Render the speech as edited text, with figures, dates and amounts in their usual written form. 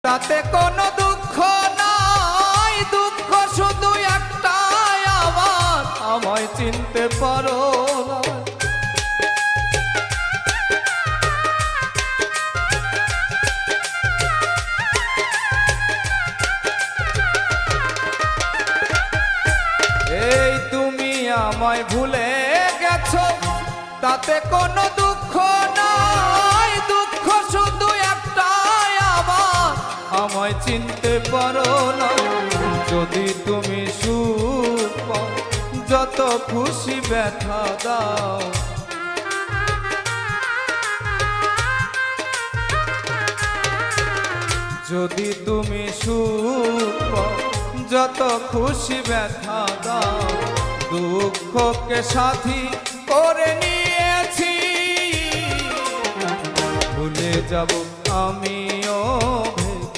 তাতে কোনো দুঃখ নাই, দুঃখ শুধু একটাই, আমার আমায় চিনতে পারো না। এই তুমি আমায় ভুলে গেছো, তাতে কোনো দুঃখ নাই, দুঃখ শুধু একটাই, আমার আমায় চিনতে পারো না। যদি তুমি সুখ পাও, যত খুশি ব্যথা দাও, যদি তুমি সুখ পাও, যত খুশি ব্যথা দাও, দুঃখকে সাথী করে নিয়েছি, ভুলে যাব আমি